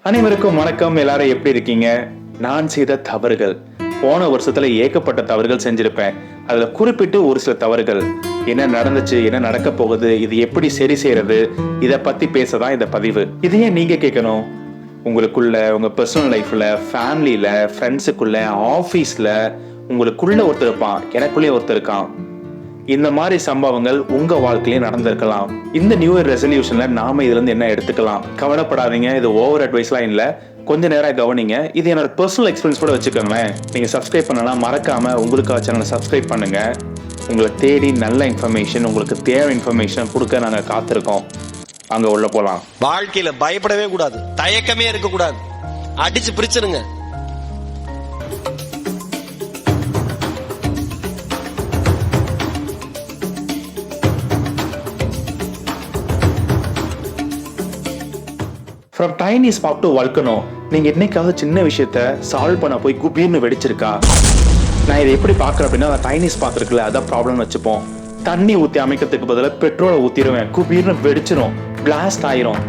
அனைவருக்கும் வணக்கம். எல்லாரும் எப்படி இருக்கீங்க? நான் செய்த தவறுகள், போன வருஷத்துல ஏகப்பட்ட தவறுகள் செஞ்சிருப்பேன். அதுல குறிப்பிட்டு ஒரு சில தவறுகள் என்ன நடந்துச்சு, என்ன நடக்க போகுது, இது எப்படி சரி செய்யறது, இத பத்தி பேசதான் இந்த பதிவு. இதையே நீங்க கேட்கணும். உங்களுக்குள்ள, உங்க பர்சனல் லைஃப்ல, ஃபேமிலியில, ஃப்ரெண்ட்ஸுக்குள்ள, ஆபீஸ்ல உங்களுக்குள்ள ஒருத்தர் இருப்பான், எனக்குள்ளே ஒருத்தர் இருக்கான். இந்த மாதிரி சம்பவங்கள் உங்க வாழ்க்கையிலே நடந்திருக்கலாம். இந்த நியூ இயர் ரெசல்யூஷன்ல நாம இதுல இருந்து என்ன எடுத்துக்கலாம்? கவலைப்படாதீங்க, இது ஓவர் அட்வைஸ்லாம் இல்ல. கொஞ்ச நேரம் கவனிங்க. இது என்னோட பர்சனல் எக்ஸ்பீரியன்ஸ் கூட வச்சுக்கோங்களேன். நீங்க சப்ஸ்கிரைப் பண்ணலாம், மறக்காம உங்களுக்கு சேனலை சப்ஸ்கிரைப் பண்ணுங்க. உங்களை தேடி நல்ல இன்ஃபர்மேஷன், உங்களுக்கு தேவை இன்ஃபர்மேஷன் கொடுக்க நாங்க காத்திருக்கோம். அங்க உள்ள போலாம். வாழ்க்கையில பயப்படவே கூடாது, தயக்கமே இருக்க கூடாது, அடிச்சு பிரிச்சிருங்க. From tiny spark to volcano. நீங்க என்னைக்காவது சின்ன விஷயத்த சால்வ் பண்ண போய் குபீர்னு வெடிச்சிருக்கா? நான் இதை எப்படி பாக்குறேன் அப்படின்னா, டைனி ஸ்பார்க் இருக்குல்ல, அதான் ப்ராப்ளம் வச்சுப்போம். தண்ணி ஊத்தி அமைக்கிறதுக்கு பதிலாக பெட்ரோலை ஊத்திடுவேன், குபீர்னு வெடிச்சிரும், பிளாஸ்ட் ஆயிரும்.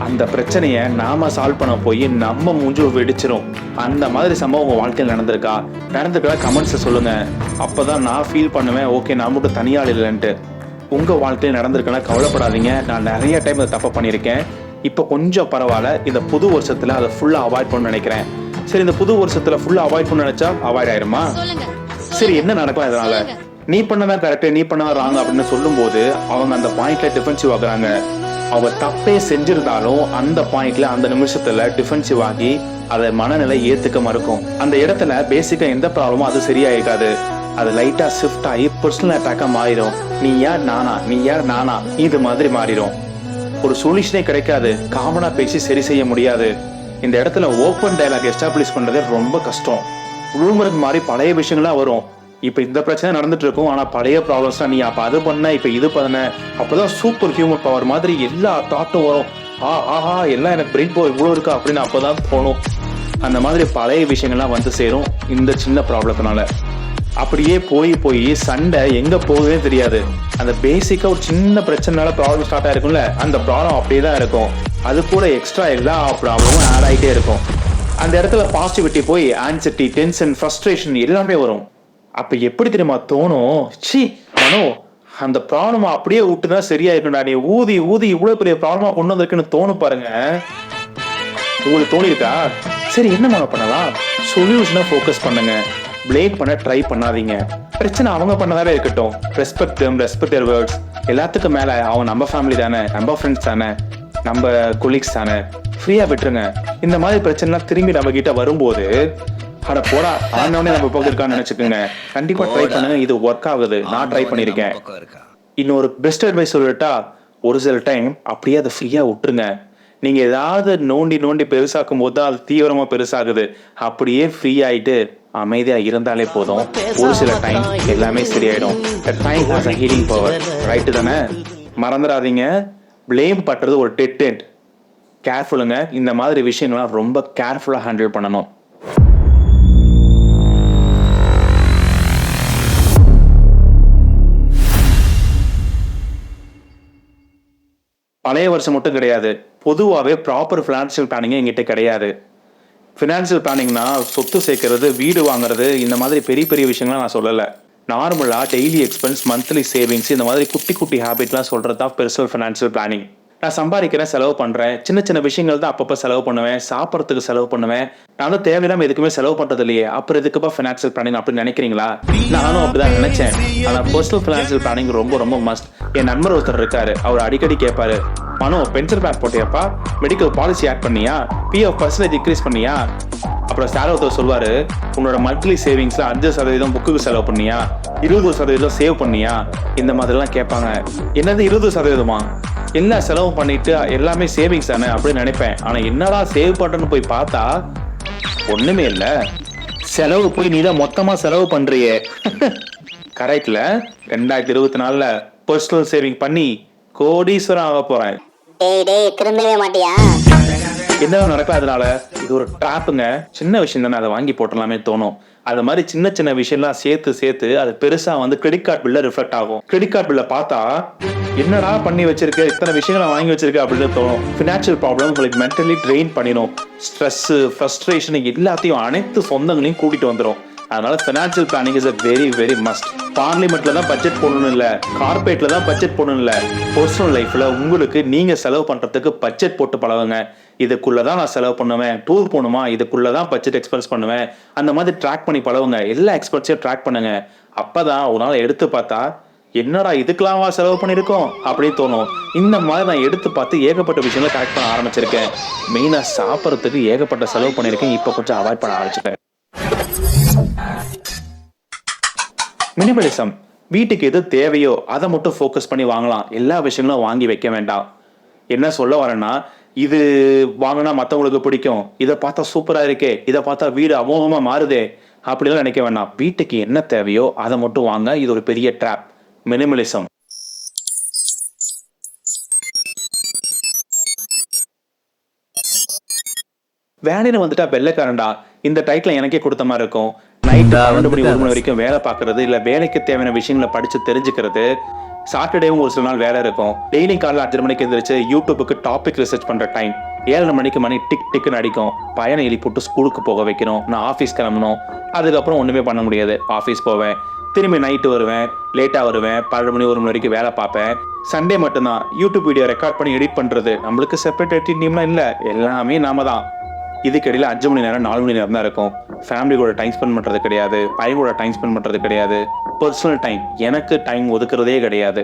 அந்த பிரச்சனையை நாம சால்வ் பண்ண போய் நம்ம மூஞ்சு வெடிச்சிரும். அந்த மாதிரி சம்பவம் உங்க வாழ்க்கையில் நடந்திருக்கா கமெண்ட்ஸ்ல சொல்லுங்க. அப்பதான் நான் ஃபீல் பண்ணுவேன், ஓகே நான் மட்டும் தனியாள் இல்லைன்ட்டு. உங்க வாழ்க்கையில் நடந்திருக்கா கவலைப்படாதீங்க. நான் நிறைய டைம் அதை தப்பு பண்ணியிருக்கேன். இப்போ கொஞ்சம் பரவாயில்ல. இந்த புது வருஷத்துல அதை ஃபுல்லா அவாய்ட் பண்ண நினைக்கிறேன். சரி, இந்த புது வருஷத்துல ஃபுல்லா அவாய்ட் பண்ண நினைச்சா அவாய்ட் ஆயிருமா? சரி, என்ன நடக்கலாம் இதனால? நீ பண்ணதான் கரெக்ட், நீ பண்ணதான் ராங் அப்படின்னு சொல்லும் போது அவங்க அந்த பாயிண்ட்ல டிஃபென்சிவ் ஆகுறாங்க. அவங்க தப்பே செஞ்சிருந்தாலும் அந்த பாயிண்ட்ல அந்த நிமிஷத்துல டிஃபென்சிவ் ஆகி அதை மனநிலை ஏத்துக்க மறுக்கும். அந்த இடத்துல பேசிக்கா எந்த ப்ராப்ளமும் அது சரியாயிக்காது. அது லைட்டா ஷிஃப்ட் ஆகி பர்சனல் அட்டாக்கா மாறிடும். நீ யார் நானா, நீ யார் நானா, இது மாதிரி மாறிடும். ஒரு சொல்யூஷனே கிடைக்காது. காமனா பேசி சரி செய்ய முடியாது. இந்த இடத்துல ஓப்பன் டயலாக் எஸ்டாப்ளிஷ் பண்றது ரொம்ப கஷ்டம். ரூமருக்கு மாதிரி பழைய விஷயங்கள்லாம் வரும். இப்ப இந்த பிரச்சனை நடந்துட்டு இருக்கும், ஆனா பழைய ப்ராப்ளம்ஸ் நீ அப்ப அது பண்ண, இப்ப இது பண்ண, அப்பதான் சூப்பர் ஹியூமன் பவர் மாதிரி எல்லா தாட்டும் வரும். ஆஹா, எல்லாம் எனக்கு பிரெயின் பவர் இவ்வளவு இருக்கா அப்படின்னு அப்பதான் தோணும். அந்த மாதிரி பழைய விஷயங்கள்லாம் வந்து சேரும் இந்த சின்ன ப்ராப்ளத்தினால. அப்படியே போய் சண்டை எங்க போகுதுன்னே தெரியாது. அந்த பேசிக்கா ஒரு சின்ன பிரச்சனைனால ப்ராப்ளம் ஸ்டார்ட் ஆயிருக்கும்ல, அந்த ப்ராப்ளம் அப்படியே தான் இருக்கும். அது கூட எக்ஸ்ட்ரா எல்லா ப்ராப்ளமும் ஆட் ஆகிட்டே இருக்கும். அந்த இடத்துல பாசிட்டிவிட்டி போய் ஆன்சைட்டி, டென்ஷன், ஃப்ரஸ்ட்ரேஷன் எல்லாமே வரும். அப்ப எப்படி தெரியுமா தோணும்? சி மனோ, அந்த ப்ராப்ளம் அப்படியே விட்டுதான் சரியா இருக்கும்டா, நீ ஊதி இவ்வளவு பெரிய ப்ராப்ளமா கொண்டு வந்திருக்குன்னு தோணும் பாருங்க. உங்களுக்கு தோணிருக்கா? சரி, என்ன மனோ பண்ணலாம்? சொல்யூஷனை ஃபோக்கஸ் பண்ணுங்க. பிளேட் பண்ண ட்ரை பண்ணாதீங்க. பிரச்சனை அவங்க பண்ணதாவே இருக்கட்டும். ரெஸ்பெக்ட் தெம், ரெஸ்பெக்ட் தேர் வேர்ட்ஸ். எல்லாத்துக்கும் மேல அவங்க நம்ம ஃபேமிலி தானே, நம்ம ஃப்ரெண்ட்ஸ் தானே, நம்ம கொலீக்ஸ் தானே, ஃப்ரீயா விட்டுருங்க. இந்த மாதிரி பிரச்சனைலாம் திரும்பி நம்ம கிட்ட வரும்போது அட போடா ஆனவனே நம்ம பக்கம் இருக்கான்னு நினைச்சுக்கோங்க. கண்டிப்பா ட்ரை பண்ணுங்க. இது ஒர்க் ஆகுது, நான் ட்ரை பண்ணிருக்கேன். இன்னொரு பெஸ்ட் அட்வைஸ் சொல்லட்டா, ஒரு சில டைம் அப்படியே அதை ஃப்ரீயா விட்டுருங்க. நீங்க ஏதாவது நோண்டி பெருசாக்கும் போது அது தீவிரமா பெருசாகுது. அப்படியே ஃப்ரீ ஆயிட்டு அமைதியா இருந்தாலே போதும். ஒரு சில டைம் எல்லாமே சரியாயிடும். Time has a healing power. Right தானே? மறந்துடாதீங்க, பிளேம் பண்றது ஒரு டெட் எண்ட். கேர்ஃபுல்லுங்க. இந்த மாதிரி விஷயங்கள்லாம் ரொம்ப கேர்ஃபுல்லா ஹேண்டில் பண்ணணும். பழைய வருஷம் மட்டும் கிடையாது, பொதுவாகவே ப்ராப்பர் ஃபினான்ஷியல் பிளானிங் எங்கிட்ட கிடையாது. ஃபினான்ஷியல் பிளானிங்னா சொத்து சேர்க்கறது, வீடு வாங்குறது, இந்த மாதிரி பெரிய பெரிய விஷயங்கள்லாம் நான் சொல்லலை. நார்மலாக டெய்லி எக்ஸ்பென்ஸ், மந்த்லி சேவிங்ஸ், இந்த மாதிரி குட்டி ஹேபிட்லாம் சொல்கிறது தான் பெர்சனல் ஃபினான்ஷியல் பிளானிங். நான் சம்பாதிக்கிறேன், செலவு பண்ணுறேன், சின்ன விஷயங்கள் தான் அப்பப்போ செலவு பண்ணுவேன், சாப்பிட்றதுக்கு செலவு பண்ணுவேன். நான் தான் தேவையில்லாமல் எதுக்குமே செலவு பண்ணுறது இல்லையே, அப்புறம் எதுக்குப்பா ஃபினான்ஷியல் பிளானிங் அப்படின்னு நினைக்கிறீங்களா? நானும் அப்படிதான் நினைச்சேன். ஆனால் பர்சனல் ஃபினான்ஷியல் பிளானிங் ரொம்ப மஸ்ட். என் நண்பர் ஒருத்தர் இருக்காரு, அவர் அடிக்கடி கேட்பாரு, மனோ பென்ஷன் பிளான் போட்டியாப்பா, மெடிக்கல் பாலிசி ஆட் பண்ணியா, பிஎஃப் பர்சன்டேஜ் இன்க்ரீஸ் பண்ணியா? அப்புறம் சார் ஒருத்தர் சொல்வாரு, உன்னோட மந்த்லி சேவிங்ஸ்ல 5% புக்குக்கு செலவு பண்ணியா, 20% சேவ் பண்ணியா? இந்த மாதிரிலாம் கேட்பாங்க. என்னது 20%? எல்லா செலவும் பண்ணிட்டு எல்லாமே சேவிங்ஸ் தானே அப்படின்னு நினைப்பேன். ஆனா என்னடா சேவ் பண்றேன்னு போய் பார்த்தா ஒண்ணுமே இல்ல. செலவு போய் நீ தான் மொத்தமா செலவு பண்றியே. கரெக்ட்ல 2024 பர்சனல் சேவிங் பண்ணி கோடீஸ்வரன் ஆக போறேன். திரும்பவே மாட்டியா? என்ன நடக்கும்? அதனால இது ஒரு ட்ராப்புங்க. சின்ன விஷயம் தானே, அதை வாங்கி போட்டலாமே தோணும். அது மாதிரி சின்ன சின்ன விஷயம்லாம் சேர்த்து அது பெருசா வந்து கிரெடிட் கார்டு பில்ல ரிஃப்ளெக்ட் ஆகும். கிரெடிட் கார்டு பில்ல பார்த்தா என்னடா பண்ணி வச்சிருக்க, இத்தனை விஷயங்களை வாங்கி வச்சிருக்க அப்படின்னு தோணும். ஃபினான்ஷியல் ப்ராப்ளம் உங்களுக்கு மென்டலி ட்ரெயின் பண்ணிடும். ஸ்ட்ரெஸ், ஃப்ரஸ்ட்ரேஷன் எல்லாத்தையும் அனைத்து சொந்தங்களையும் கூட்டிட்டு வந்துடும். அதனால financial planning is a very very must. பார்லிமெண்ட்ல தான் பட்ஜெட் போடணும் இல்ல, கார்பரேட்ல தான் பட்ஜெட் போடணும் இல்ல, பர்சனல் லைஃப்ல உங்களுக்கு நீங்க செலவு பண்றதுக்கு பட்ஜெட் போட்டு பழகுங்க. இதுக்குள்ளதான் நான் செலவு பண்ணுவேன், டூர் போகணுமா இதுக்குள்ளதான் பட்ஜெட் எக்ஸ்பென்ஸ் பண்ணுவேன், அந்த மாதிரி ட்ராக் பண்ணி பழகுங்க. எல்லா எக்ஸ்பென்ஸையும் ட்ராக் பண்ணுங்க. அப்பதான் ஒரு நாள் எடுத்து பார்த்தா என்னடா இதுக்கெல்லாமா செலவு பண்ணிருக்கோம் அப்படின்னு தோணும். இந்த மாதிரி நான் எடுத்து பார்த்து ஏகப்பட்ட விஷயங்களை கரெக்ட் பண்ண ஆரம்பிச்சிருக்கேன். மெயினா சாப்பிட்றதுக்கு ஏகப்பட்ட செலவு பண்ணிருக்கேன். இப்ப கொஞ்சம் அவாய்ட் பண்ண ஆரம்பிச்சிட்டேன். மினிமலிசம். வீட்டுக்கு எது தேவையோ அதை மட்டும் ஃபோக்கஸ் பண்ணி வாங்கலாம். எல்லா விஷயங்களும் வாங்கி வைக்க வேண்டாம். என்ன சொல்ல வரேன்னா, இது வாங்கினா மற்றவங்களுக்கு பிடிக்கும், இதை பார்த்தா சூப்பரா இருக்கே, இதை பார்த்தா வீடு அமோகமா மாறுதே அப்படிலாம் நினைக்க வேண்டாம். வீட்டுக்கு என்ன தேவையோ அதை மட்டும் வாங்க. இது ஒரு பெரிய ட்ராப். மினிமலிசம். வேலையில வந்துட்டா வெள்ளைக்காரண்டா இந்த டைட்டில் எனக்கே கொடுத்த மாதிரி இருக்கும். நைட் 12 மணி 1 மணி வரைக்கும் வேலை பார்க்கறது, இல்ல வேலைக்கு தேவையான விஷயங்களை படிச்சு தெரிஞ்சுக்கிறது. சாட்டர்டேவும் ஒரு சில நாள் வேலை இருக்கும். டெய்லி காலைல 5 மணிக்கு எந்திரிச்சு யூடியூபுக்கு டாபிக் ரிசர்ச் பண்ற டைம். 7 மணிக்கு மணி டிக் டிக்னு அடிக்கும். பையனை எழுப்பிட்டு ஸ்கூலுக்கு போக வைக்கணும். நான் ஆஃபீஸ் கிளம்பணும். அதுக்கப்புறம் ஒண்ணுமே பண்ண முடியாது. ஆஃபீஸ் போவேன், திரும்பி நைட்டு வருவேன், லேட்டா வருவேன், 12 மணி 1 மணி வரைக்கும் வேலை பார்ப்பேன். சண்டே மட்டும்தான் யூடியூப் வீடியோ ரெக்கார்ட் பண்ணி எடிட் பண்றது. நம்மளுக்கு செப்பரேட் எடிட்டிங் டீம்லாம் இல்ல, எல்லாமே நாம தான். இதுக்கிடையில 5 மணி நேரம் 4 மணி நேரம் தான் இருக்கும். ஃபேமிலி கூட டைம் ஸ்பெண்ட் பண்றது கிடையாது, பையன் கூட டைம் ஸ்பெண்ட் பண்றது கிடையாது. பர்சனல் டைம் எனக்கு டைம் ஒதுக்குறதே கிடையாது.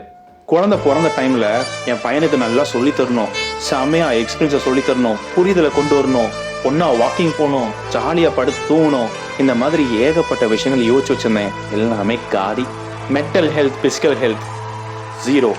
குழந்தை பிறந்த டைம்ல என் பையனுக்கு நல்லா சொல்லி தரணும், செம்மையா எக்ஸ்பீரியன்ஸை சொல்லி தரணும், புரிதலை கொண்டு வரணும், ஒன்னா வாக்கிங் போகணும், ஜாலியா படுத்து தூங்கணும். இந்த மாதிரி ஏகப்பட்ட விஷயங்கள் யோசிச்சு வச்சிருந்தேன். எல்லாமே khadi. Mental health, physical health 0.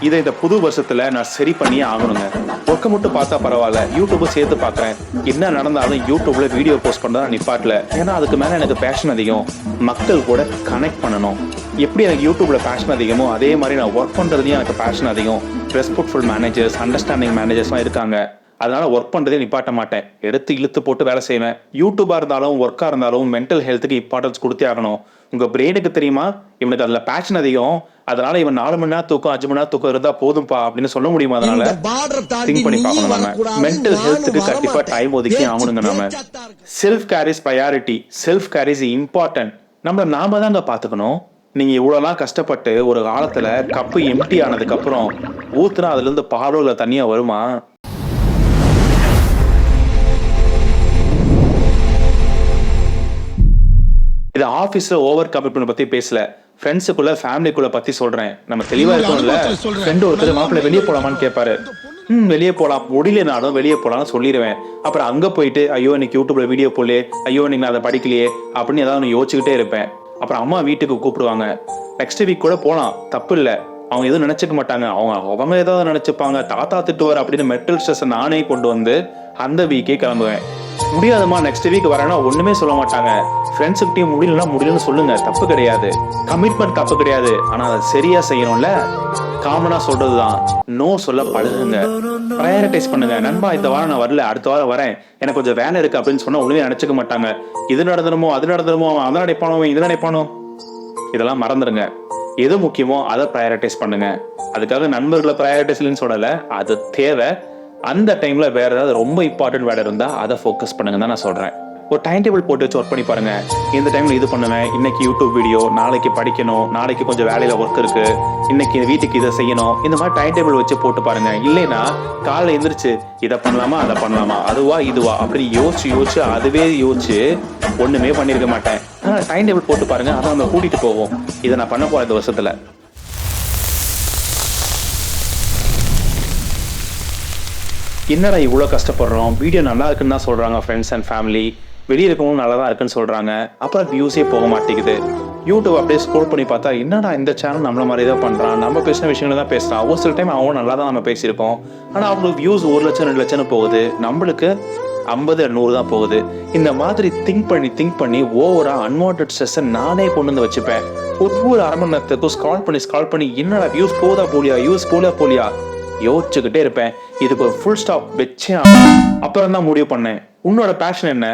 இதை இந்த புது வருஷத்துல நான் சரி பண்ணியே ஆகணுங்க. ஒர்க்க மட்டும் பார்த்தா பரவாயில்ல, யூடியூப் சேர்த்து பார்க்கறேன். என்ன நடந்தாலும் யூடியூப்ல வீடியோ போஸ்ட் பண்றதா நிப்பாட்டல. ஏன்னா அதுக்கு மேல எனக்கு பேஷன் அதிகம். மக்கள் கூட கனெக்ட் பண்ணணும். எப்படி எனக்கு யூடியூப்ல பேஷன் அதிகமோ அதே மாதிரி நான் ஒர்க் பண்றதுலயும் எனக்கு பேஷன் அதிகம். ரெஸ்பெக்ட்ஃபுல் மேனேஜர்ஸ், அண்டர்ஸ்டாண்டிங் மேனேஜர்ஸ்லாம் இருக்காங்க. அதனால ஒர்க் பண்றதே நிப்பாட்ட மாட்டேன். எடுத்து இழுத்து போட்டு வேலை செய்வேன். யூடியூபா இருந்தாலும் ஒர்க்கா இருந்தாலும் மென்டல் ஹெல்த்துக்கு இம்பார்ட்டன்ஸ் கொடுத்தே ஆகணும். உங்க பிரெயினுக்கு தெரியுமா இவனுக்கு அதுல பேஷன் அதிகம், அதனால இவன் 4 மணி நேரம் தூக்கம் 5 மணி நேரம் தூக்கம் இருந்தா போதும்பா அப்படின்னு சொல்ல முடியுமா? அதனால திங்க் பண்ணி பார்க்கணும். நாம மென்டல் ஹெல்த்துக்கு கண்டிப்பா டைம் ஒதுக்கி ஆகணுங்க. நாம self care is priority. Self care is important. நாம தாங்க பாத்துக்கணும். நீங்க இவ்வளவுலாம் கஷ்டப்பட்டு ஒரு காலத்துல கப்பு எம்டி ஆனதுக்கு அப்புறம் ஊத்துனா அதுல இருந்து பாடல தண்ணியா வருமா? இது ஆபீஸ்ல ஓவர் கமிட்மெண்ட் பத்தி பேசல, ஃப்ரெண்ட்ஸுக்குள்ள ஃபேமிலிக்குள்ள பத்தி சொல்றேன். நம்ம தெளிவா இருக்கோம்ல. ஃப்ரெண்ட் ஒருத்தர் மாப்பிள்ளை வெளியே போலாமான்னு கேட்பாரு. வெளியே போலாம், முடியலனாலும் வெளியே போலாம்னு சொல்லிடுவேன். அப்புறம் அங்க போயிட்டு ஐயோ இன்னைக்கு யூடியூப்ல வீடியோ போடலையே, ஐயோ இன்னைக்கு நான் அதை படிக்கலையே அப்படின்னு ஏதாவது யோசிச்சுக்கிட்டே இருப்பேன். அப்புறம் அம்மா வீட்டுக்கு கூப்பிடுவாங்க. நெக்ஸ்ட் வீக் கூட போலாம், தப்பு இல்லை. அவங்க எதுவும் நினைச்சுக்க மாட்டாங்க. அவங்க ஏதாவது நினைச்சுப்பாங்க, தாத்தா திட்டுவார் அப்படின்னு மென்டல் ஸ்ட்ரெஸ் நானே கொண்டு வந்து அந்த வீக்கே கிளம்புவேன். முடியாதுமா நெக்ஸ்ட் வீக் வரேன்னா ஒண்ணுமே சொல்ல மாட்டாங்க. ஃப்ரெண்ட்ஸுக்கிட்டையும் முடியலன்னு சொல்லுங்க, தப்பு கிடையாது. கமிட்மெண்ட் தப்பு கிடையாது, ஆனா அதை சரியா செய்யணும்ல. காமனா சொல்றதுதான் நோ சொல்ல பழகுங்க. ப்ரையாரிட்டைஸ் பண்ணுங்க. நண்பா இந்த வாரம் நான் வரல, அடுத்த வாரம் வரேன், எனக்கு கொஞ்சம் வேலை இருக்கு அப்படின்னு சொன்னா ஒண்ணுமே நினைச்சுக்க மாட்டாங்க. இது நடந்துருமோ அது நடந்துருமோ, அவன் அதை நினைப்பானோ இது நினைப்பானோ, இதெல்லாம் மறந்துடுங்க. எது முக்கியமோ அதை ப்ரையாரிட்டைஸ் பண்ணுங்க. அதுக்காக நண்பர்களை ப்ரையாரிட்டைஸ் சொல்லல, அது தேவை. அந்த டைம்ல வேற ஏதாவது ரொம்ப இம்பார்ட்டன்ட் வேலை இருந்தா அதை ஃபோக்கஸ் பண்ணுங்க தான் நான் சொல்றேன். ஒரு டைம் டேபிள் போட்டு வச்சு ஒர்க் பண்ணி பாருங்க. இந்த டைம்ல இது பண்ணுவேன், இன்னைக்கு யூடியூப் வீடியோ, நாளைக்கு படிக்கணும், நாளைக்கு கொஞ்சம் வேலையில ஒர்க் இருக்கு, இன்னைக்கு வீட்டுக்கு இதை செய்யணும். இந்த மாதிரி டைம் டேபிள் வச்சு போட்டு பாருங்க. இல்லைன்னா காலைல எந்திரிச்சு இதை பண்ணலாமா அதை பண்ணலாமா, அதுவா இதுவா அப்படின்னு யோசிச்சு அதுவே யோசிச்சு ஒண்ணுமே பண்ணிருக்க மாட்டேன். ஆனா டைம் டேபிள் போட்டு பாருங்க, அதை நம்ம கூட்டிட்டு போவோம். இதை நான் பண்ண போறேன் இந்த வருஷத்துல. என்னடா இவ்வளோ கஷ்டப்படுறோம், வீடியோ நல்லா இருக்குன்னு தான் சொல்றாங்க ஃப்ரெண்ட்ஸ் அண்ட் ஃபேமிலி, வெளியே இருக்கவங்க நல்லா தான் இருக்குன்னு சொல்றாங்க, அப்புறம் வியூஸே போக மாட்டேங்குது. யூடியூப் அப்படியே ஸ்க்ரோல் பண்ணி பார்த்தா என்னடா இந்த சேனல் நம்மள மாதிரி தான் பண்றான், நம்ம பேசின விஷயங்களை தான் பேசுறான். ஒரு சில டைம் அவன் நல்லா தான் நம்ம பேசியிருக்கோம், ஆனால் அவங்களுக்கு வியூஸ் 1 லட்சம் 2 லட்சம்னு போகுது, நம்மளுக்கு 50 100 தான் போகுது. இந்த மாதிரி திங்க் பண்ணி ஓவரா அன்வான்டட் ஸ்ட்ரெஸ்ஸை நானே கொண்டு வந்து வச்சுப்பேன். ஒவ்வொரு அரை மணி நேரத்துக்கும் ஸ்கால் பண்ணி என்னடா வியூஸ் போலியா யோசிச்சுக்கிட்டே இருப்பேன். இதுக்கு ஒரு ஃபுல் ஸ்டாப் வச்சேன். அப்புறம் தான் முடிவு பண்ணேன், உன்னோட பேஷன் என்ன?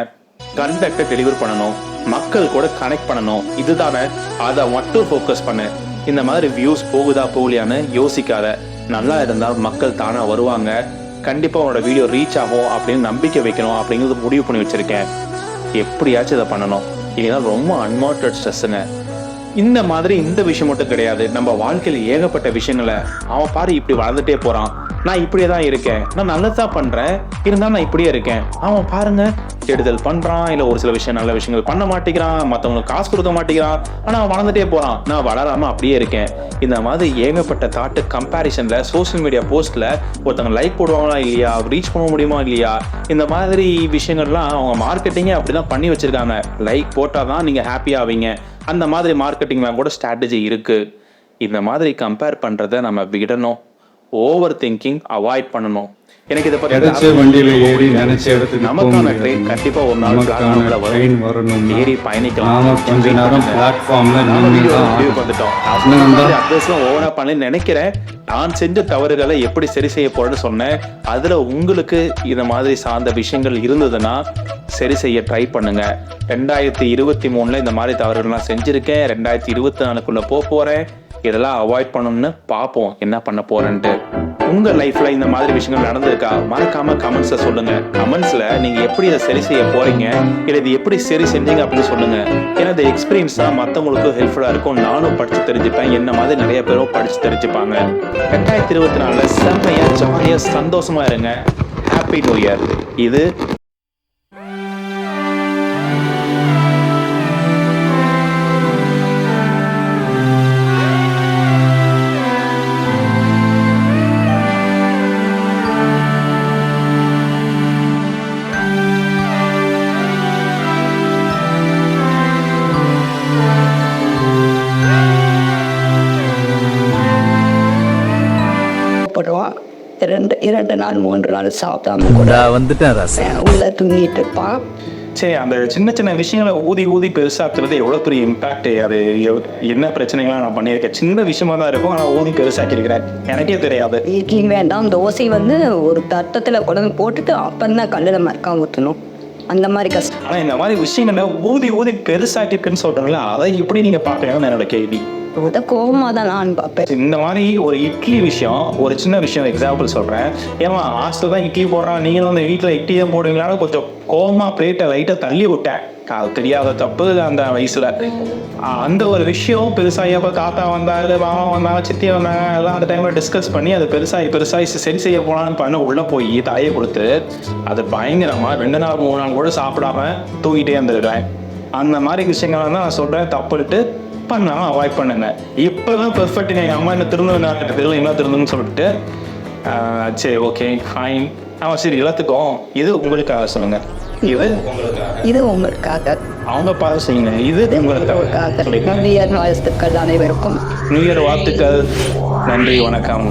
கண்டக்டை டெலிவர் பண்ணணும், மக்கள் கூட கனெக்ட் பண்ணணும், இதுதானே. அதை மட்டும் ஃபோக்கஸ் பண்ணு. இந்த மாதிரி வியூஸ் போகுதா போகலையான்னு யோசிக்காத. நல்லா இருந்தால் மக்கள் தானா வருவாங்க. கண்டிப்பா உன்னோட வீடியோ ரீச் ஆகும் அப்படின்னு நம்பிக்கை வைக்கணும் அப்படிங்கிறது முடிவு பண்ணி வச்சிருக்கேன். எப்படியாச்சும் இதை பண்ணணும். இதுதான் ரொம்ப அன்வான்டட் ஸ்ட்ரெஸ்ஸுங்க. இந்த மாதிரி இந்த விஷயம் மட்டும் கிடையாது, நம்ம வாழ்க்கையில ஏகப்பட்ட விஷயங்களை அவன் பாரு இப்படி வளர்ந்துட்டே போறான், நான் இப்படியே தான் இருக்கேன், நான் நல்லதான் பண்றேன், இருந்தாலும் நான் இப்படியே இருக்கேன், அவன் பாருங்க கெடுதல் பண்றான், இல்ல ஒரு சில விஷயம் நல்ல விஷயங்கள் பண்ண மாட்டேங்கிறான், மற்றவங்களுக்கு காசு கொடுக்க மாட்டேங்கிறான், ஆனா அவன் வளர்ந்துட்டே போறான், நான் வளராம அப்படியே இருக்கேன். இந்த மாதிரி ஏகப்பட்ட தாட்டு கம்பேரிசன்ல சோசியல் மீடியா போஸ்ட்ல ஒருத்தவங்க லைக் போடுவாங்களா இல்லையா, ரீச் பண்ண முடியுமா இல்லையா, இந்த மாதிரி விஷயங்கள்லாம் அவங்க மார்க்கெட்டிங்கே அப்படிதான் பண்ணி வச்சிருக்காங்க. லைக் போட்டாதான் நீங்க ஹாப்பியா ஆவீங்க, அந்த மாதிரி மார்க்கெட்டிங்ல கூட ஸ்ட்ராட்டஜி இருக்கு. இந்த மாதிரி கம்பேர் பண்றதை நம்ம விடணும். ஓவர் திங்கிங் அவாய்ட் பண்ணணும். எனக்கு இதை பத்தி வண்டியில ஏறி நினைச்ச இடத்துக்கு நமக்கான ட்ரெயின் கண்டிப்பா ஒரு நாள் பிளாட்ஃபார்ம்ல வரும், ஏறி பயணிக்கலாம். கொஞ்ச நேரம் பிளாட்ஃபார்ம்ல வந்துட்டோம். அட்வைஸ்லாம் ஓவரா பண்ணி நினைக்கிறேன். நான் செஞ்ச தவறுகளை எப்படி சரி செய்ய போறேன்னு சொன்னேன். அதுல உங்களுக்கு இந்த மாதிரி சார்ந்த விஷயங்கள் இருந்ததுன்னா சரி செய்ய ட்ரை பண்ணுங்க. 2023 இந்த மாதிரி தவறுகள்லாம் செஞ்சிருக்கேன். 2024 போறேன். இதெல்லாம் அவாய்ட் பண்ணணும்னு பார்ப்போம் என்ன பண்ண போறேன்ட்டு. உங்க லைஃப்ல இந்த மாதிரி விஷயங்கள் நடந்திருக்கா? மறக்காம கமெண்ட்ஸ்ல சொல்லுங்க. கமெண்ட்ஸ்ல நீங்க எப்படி இதை சரி செய்ய போறீங்க, இல்லை இது எப்படி சரி செஞ்சீங்க அப்படின்னு சொல்லுங்க. ஏன்னா இந்த எக்ஸ்பீரியன்ஸ் தான் மற்றவங்களுக்கும் ஹெல்ப்ஃபுல்லா இருக்கும். நானும் படிச்சு தெரிஞ்சுப்பேன், என்ன மாதிரி நிறைய பேரும் படிச்சு தெரிஞ்சுப்பாங்க. 2024 செம்மையா ஜாலியா சந்தோஷமா இருங்க. Happy new year. இது படுவான். 2 நாள் 3 நாள் சாப்பிடாம கூட வந்துட்டேன். உள்ள தூங்கிட்டு இருப்பான். சரி, அந்த சின்ன சின்ன விஷயங்களை ஊதி ஊதி பெருசாக்குறது எவ்வளோ பெரிய இம்பாக்ட். அது என்ன பிரச்சனைகள்லாம் நான் பண்ணியிருக்கேன். சின்ன விஷயமா தான் இருக்கும், ஆனால் ஊதி பெருசாக்கியிருக்கிறேன். எனக்கே தெரியாது. இட்லி வேண்டாம், தோசை ஒரு தட்டத்தில் கொண்டு போட்டுட்டு அப்புறம் தான் கல்லில் மறக்கா ஊற்றணும். அந்த மாதிரி கஷ்டம். ஆனால் இந்த மாதிரி விஷயங்களை ஊதி ஊதி பெருசாக்கிருக்குன்னு சொல்கிறாங்களா, அதை எப்படி நீங்கள் பார்க்குறீங்கன்னு என்னோட கேள்வி. அதை கோபமாக தான் நான் பார்ப்பேன். இந்த மாதிரி ஒரு இட்லி விஷயம், ஒரு சின்ன விஷயம் எக்ஸாம்பிள் சொல்கிறேன். ஏமா ஹாஸ்டல் தான் இட்லி போடுறான், நீங்களும் அந்த வீட்டில் இட்லி தான் போடுவீங்களான்னு கொஞ்சம் கோபமாக பிளேட்டை லைட்டாக தள்ளி விட்டேன். அது தெரியாத தப்பு அந்த வயசில். அந்த ஒரு விஷயம் பெருசாகி அப்போ தாத்தா வந்தாரு, மாமா வந்தாங்க, சித்தி வந்தாங்க, எல்லாம் அந்த டைமில் டிஸ்கஸ் பண்ணி அது பெருசாகி சரி செய்ய போகலான்னு பண்ண உள்ளே போய் தாயை கொடுத்து அது பயங்கரமாக 2 நாள் 3 நாள் கூட சாப்பிடாம தூங்கிட்டே இருந்துருக்கேன். அந்த மாதிரி விஷயங்கள் தான் நான் சொல்கிறேன், தப்புட்டு பண்ணாம அவாய்ட் பண்ணுங்க. இப்போதான் பெர்ஃபெக்ட். எங்கள் அம்மா என்ன திருந்தன்னு சொல்லிட்டு சரி ஓகே ஃபைன். ஆமாம் சரி, எல்லாத்துக்கும் இது உங்களுக்காக சொல்லுங்க. இது உங்களுக்காக. அவங்க பார்த்து செய்யுங்க. இது உங்களுக்காக. நியூ இயர் வாழ்த்துக்கள் அனைவருக்கும். நியூ இயர் வாழ்த்துக்கள். நன்றி, வணக்கம்.